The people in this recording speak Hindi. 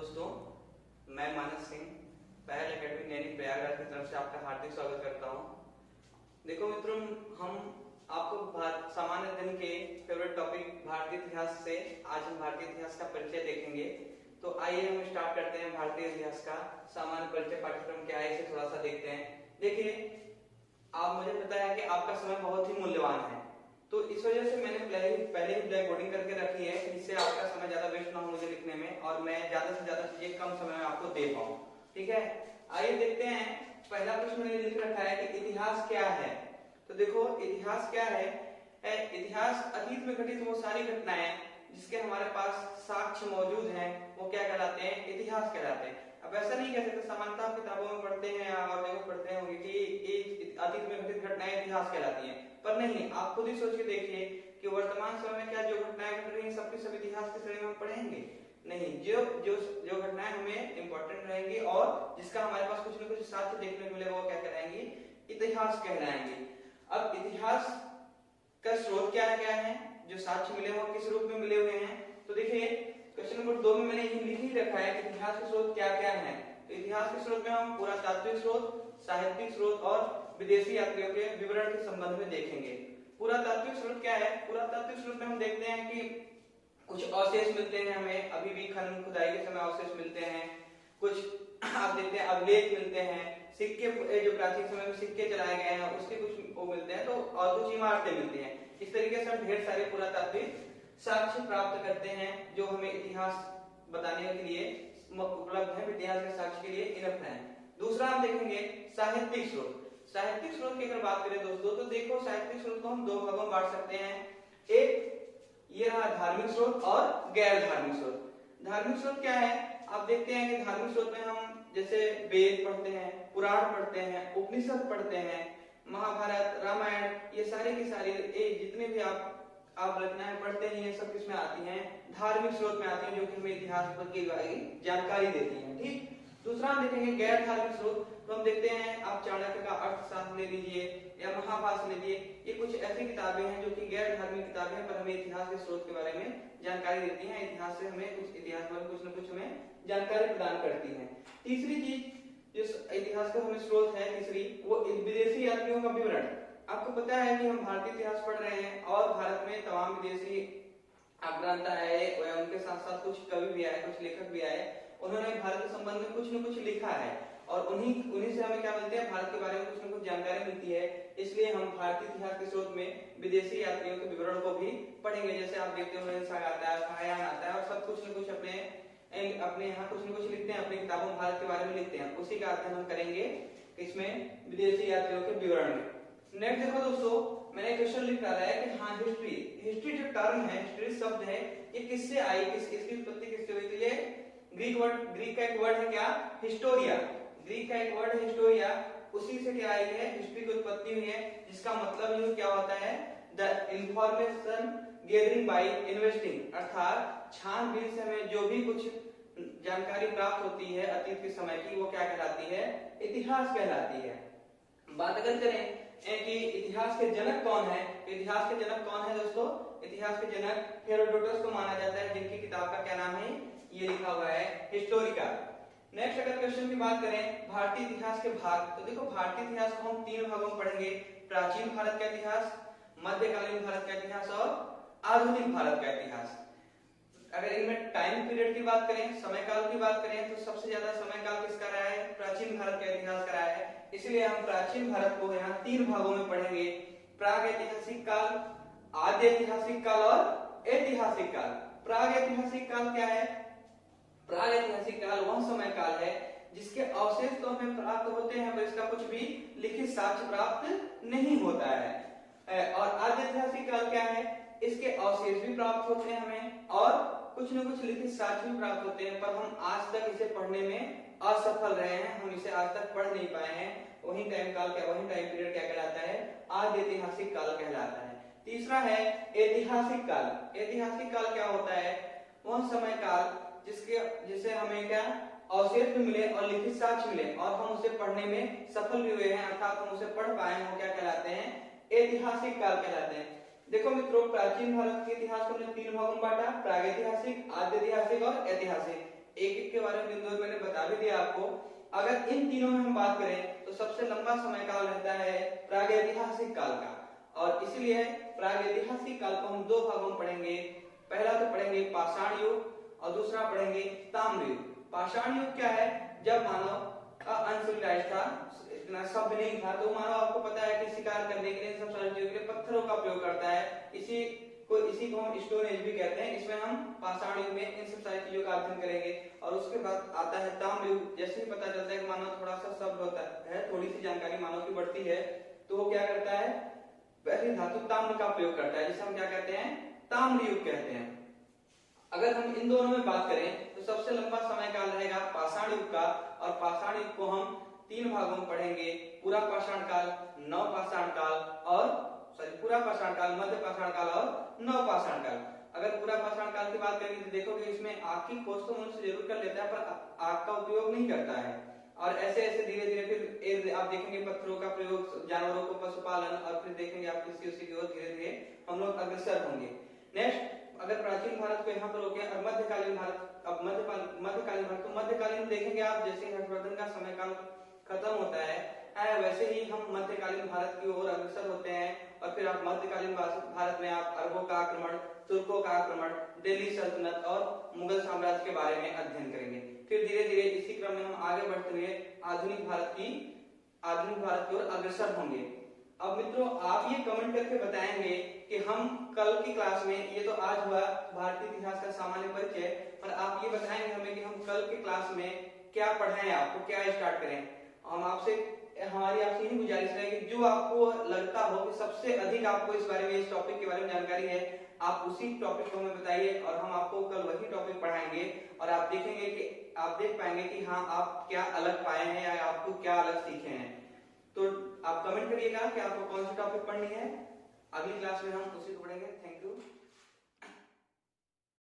दोस्तों, मैं मानस सिंह पहल एकेडमी नैनी प्रयागराज की तरफ से आपका हार्दिक स्वागत करता हूं। देखो मित्रों, हम आपको सामान्य दिन के फेवरेट टॉपिक भारतीय इतिहास से आज हम भारतीय इतिहास का परिचय देखेंगे। तो आइए हम स्टार्ट करते हैं भारतीय इतिहास का सामान्य परिचय पाठ्यक्रम क्या है इसे थोड़ा सा देखते हैं। देखिए, आप मुझे पता है कि आपका समय बहुत ही मूल्यवान है, तो इस वजह से मैंने पहले ही ब्लैक बोर्डिंग करके रखी है कि इससे आपका समय ज्यादा वेस्ट ना हो मुझे लिखने में और मैं ज्यादा से ज्यादा चीजें कम समय में आपको दे पाऊं। ठीक है, आइए देखते हैं। पहला प्रश्न मैंने लिख रखा है कि इतिहास क्या है। तो देखो, इतिहास क्या है? इतिहास अतीत में घटित वो सारी घटनाएं जिसके हमारे पास साक्ष्य मौजूद हैं वो क्या कहलाते हैं? इतिहास कहलाते हैं। अब ऐसा नहीं कह सकते, समानता आप किताबों में पढ़ते हैं और जगह पढ़ते होंगे कि अतीत में घटित घटनाएं इतिहास कहलाती हैं, पर नहीं, आप खुद ही सोच के देखिए कि वर्तमान समय में क्या जो घटनाएं घट रही हैं सबकी सब इतिहास की श्रेणी में पढ़ेंगे? नहीं, जो जो जो घटनाएं हमें इंपॉर्टेंट रहेंगी और जिसका हमारे पास कुछ न कुछ साक्ष्य देखने को मिलेगा वो क्या कहलाएंगी? इतिहास कहलाएंगे। अब इतिहास का स्रोत क्या है, जो साक्ष्य मिले हो किस रूप में मिले हुए हैं? तो देखिए, क्वेश्चन नंबर 2 में मैंने लिख ही रखा है कि इतिहास के स्रोत क्या क्या है। तो इतिहास के स्रोत में हम पुरातात्विक स्रोत, साहित्यिक स्रोत और विदेशी यात्रियों के विवरण के संबंध में देखेंगे। पुरातात्विक स्रोत क्या है? पुरातात्विक स्रोत में हम देखते हैं कि कुछ अवशेष मिलते हैं, हमें अभी भी खनन खुदाई के समय अवशेष मिलते हैं। कुछ आप देखते हैं अभिलेख मिलते हैं, सिक्के जो प्राचीन समय में सिक्के चलाए गए हैं उसके कुछ वो मिलते हैं, तो और कुछ इमारतें मिलती हैं। इस तरीके से हम ढेर सारे पुरातात्विक साक्ष्य प्राप्त करते हैं जो हमें इतिहास बताने के लिए उपलब्ध है, इतिहास के साक्ष्य के लिए इनफ है। दूसरा हम देखेंगे साहित्यिक स्रोत। साहित्यिक स्रोत की अगर बात करें दोस्तों, तो देखो साहित्यिक स्रोत को हम दो भागों में बांट सकते हैं। एक ये रहा धार्मिक स्रोत और गैर धार्मिक स्रोत। धार्मिक स्रोत क्या है? आप देखते हैं कि धार्मिक स्रोत में हम जैसे वेद पढ़ते हैं, पुराण पढ़ते हैं, उपनिषद पढ़ते हैं, महाभारत, रामायण, ये सारे की सारी जितने भी आप रचनाएं पढ़ते हैं ये सब किसमें आती हैं? धार्मिक स्रोत में आती हैं, जो कि हमें इतिहास पर की जानकारी देती हैं। ठीक, दूसरा हम देखेंगे गैर धार्मिक स्रोत। तो हम देखते हैं आप चाणक्य का अर्थशास्त्र ले लीजिए या महाभारत ले लीजिए, ये कुछ ऐसी किताबें हैं जो कि गैर धार्मिक किताबें हैं पर हमें इतिहास के स्रोत के बारे में जानकारी देती हैं, इतिहास से हमें कुछ इतिहास पर कुछ न कुछ हमें जानकारी प्रदान करती हैं। तीसरी चीज जिस इतिहास का हमें स्रोत है तीसरी, वो विदेशी यात्रियों का विवरण। आपको पता है कि हम भारतीय इतिहास पढ़ रहे हैं और भारत में तमाम विदेशी आक्रांता आए, उनके साथ साथ कुछ कवि भी आए, कुछ लेखक भी आए, उन्होंने भारत के संबंध में कुछ न कुछ लिखा है और उन्हीं से हमें क्या मिलते हैं? भारत के बारे में कुछ न कुछ जानकारी मिलती है। इसलिए हम भारतीय इतिहास के स्रोत में विदेशी यात्रियों के विवरण को भी पढ़ेंगे। जैसे आप देखते हो आता है, फायान आता है और सब कुछ न कुछ अपने यहाँ कुछ न कुछ लिखते हैं, अपनी किताबों में भारत के बारे में लिखते हैं। उसी का अध्ययन हम करेंगे इसमें विदेशी यात्रियों के विवरण में। नेक्स्ट देखो दोस्तों, मैंने क्वेश्चन लिख डाला है कि हाँ हिस्ट्री जो टर्म है, हिस्ट्री शब्द है, ये किससे आई, इसकी उत्पत्ति किससे हुई? तो ये ग्रीक का एक वर्ड है क्या? हिस्टोरिया। ग्रीक का एक वर्ड है हिस्टोरिया, उसी से क्या आई है? हिस्ट्री की उत्पत्ति हुई है, जिसका मतलब यूं क्या होता है? The information gathering by investing, अर्थात छानबीन से हमें जो भी कुछ जानकारी प्राप्त होती है अतीत के समय की, वो क्या कहलाती है? इतिहास कहलाती है। बात अगर करें कि इतिहास के जनक कौन है, तो इतिहास के जनक कौन है दोस्तों? इतिहास के जनक हेरोडोटस को माना जाता है, जिनकी किताब का क्या नाम है? ये लिखा हुआ है हिस्टोरिका। नेक्स्ट अगर क्वेश्चन की बात करें भारतीय इतिहास के भाग, तो देखो भारतीय इतिहास को हम तीन भागों में पढ़ेंगे। प्राचीन भारत का इतिहास, मध्यकालीन भारत का इतिहास और आधुनिक भारत का इतिहास। अगर इनमें टाइम पीरियड की बात करें, समय काल की बात करें, तो सबसे ज्यादा समय काल किसका रहा है? प्राचीन भारत का इतिहास का रहा है। इसलिए हम प्राचीन भारत को यहाँ तीन भागों में पढ़ेंगे। प्राग ऐतिहासिक काल, आद्य ऐतिहासिक काल और ऐतिहासिक काल। प्राग ऐतिहासिक काल क्या है? प्राग ऐतिहासिक काल वह समय काल है जिसके अवशेष तो हमें प्राप्त होते हैं पर इसका कुछ भी लिखित साक्ष्य प्राप्त नहीं होता है। और आद्य ऐतिहासिक काल क्या है? इसके अवशेष भी प्राप्त होते हैं हमें और कुछ न कुछ लिखित साक्ष्य भी प्राप्त होते हैं, पर हम आज तक इसे पढ़ने में असफल रहे हैं, हम इसे आज तक पढ़ नहीं पाए हैं। वही टाइम पीरियड क्या कहलाता है? आद्य ऐतिहासिक काल कहलाता है। तीसरा है ऐतिहासिक काल। ऐतिहासिक काल क्या होता है? वह समय काल जिसे हमें क्या अवशेष भी मिले और लिखित साक्ष्य मिले और हम उसे पढ़ने में सफल भी हुए हैं, अर्थात हम उसे पढ़ पाए, वो क्या कहलाते हैं? ऐतिहासिक काल कहलाते हैं। देखो मित्रों, प्राचीन भारत के इतिहास को हमने तीन भागों में बांटा, प्रागैतिहासिक, आद्य ऐतिहासिक और ऐतिहासिक। एक एक के बारे में बिंदु मैंने बता भी दिया आपको। अगर इन तीनों में हम बात करें तो सबसे लंबा समय काल रहता है प्रागैतिहासिक काल का, और इसीलिए प्रागैतिहासिक काल को हम दो भागों में पढ़ेंगे। पहला तो पढ़ेंगे पाषाण युग और दूसरा पढ़ेंगे ताम्र युग। पाषाण युग क्या है? जब मानव अनसिविलाइज्ड था, इतना सभ्य नहीं था, तो मानव आपको पता है कि शिकार करने के लिए, सब सारी चीजों के लिए पत्थरों का प्रयोग करता है। इसी को हम स्टोन एज भी कहते हैं। इसमें हम पाषाण युग में इन सब सारी चीजों का अध्ययन करेंगे। और उसके बाद आता है ताम्र युग। जैसे ही पता चलता है कि मानव थोड़ा सा सभ्य होता है, थोड़ी सी जानकारी मानव की बढ़ती है, तो वो क्या करता है? पहली धातु ताम्र का प्रयोग करता है, जिसे हम क्या कहते हैं? ताम्र युग कहते हैं। अगर हम इन दोनों में बात करें तो सबसे लंबा समय काल रहेगा पाषाण युग का, और पाषाण युग को हम तीन भागों में पढ़ेंगे। पूरा पाषाण काल, नव पाषाण काल और पूरा पाषाण काल, मध्य पाषाण काल और नव पाषाण काल। अगर पूरा पाषाण काल की बात करेंगे तो देखोगे इसमें आग की खोज तो मनुष्य जरूर कर लेता है, पर आग का उपयोग नहीं करता है। और ऐसे ऐसे धीरे धीरे फिर आप देखेंगे पत्थरों का प्रयोग, जानवरों को पशुपालन, और फिर देखेंगे आप कृषि उसी की ओर धीरे धीरे हम लोग अग्रसर होंगे। नेक्स्ट, अगर प्राचीन भारत को यहाँ पर रोके और मध्यकालीन भारत, अब मध्यकालीन भारत, तो मध्यकालीन देखेंगे आप, जैसे हर्षवर्धन का समय काल खत्म होता है, वैसे ही हम मध्यकालीन भारत की ओर अग्रसर होते हैं। और फिर आप मध्यकालीन भारत में आप अरबों का आक्रमण, तुर्कों का आक्रमण, दिल्ली सल्तनत और मुगल साम्राज्य के बारे में अध्ययन करेंगे। फिर धीरे धीरे इसी क्रम में हम आगे बढ़ते हुए आधुनिक भारत की ओर अग्रसर होंगे। अब मित्रों, आप ये कमेंट करके बताएंगे कि हम कल की क्लास में, ये तो आज हुआ भारतीय इतिहास का सामान्य परिचय, पर आप ये बताएंगे हमें कि हम कल की क्लास में क्या पढ़ाएं, आपको क्या स्टार्ट करें। हमारी आपसे यही गुजारिश है कि जो आपको लगता हो कि सबसे अधिक आपको इस बारे में, इस टॉपिक के बारे में जानकारी है, आप उसी टॉपिक को हमें बताइए, और हम आपको कल वही टॉपिक पढ़ाएंगे। और आप देखेंगे कि आप देख पाएंगे कि हाँ, आप क्या अलग पाए हैं या आपको क्या अलग सीखे हैं। तो आप कमेंट करिएगा कि आपको कौन सी टॉपिक पढ़नी है। अगली क्लास में हम उसी को पढ़ेंगे। Thank you.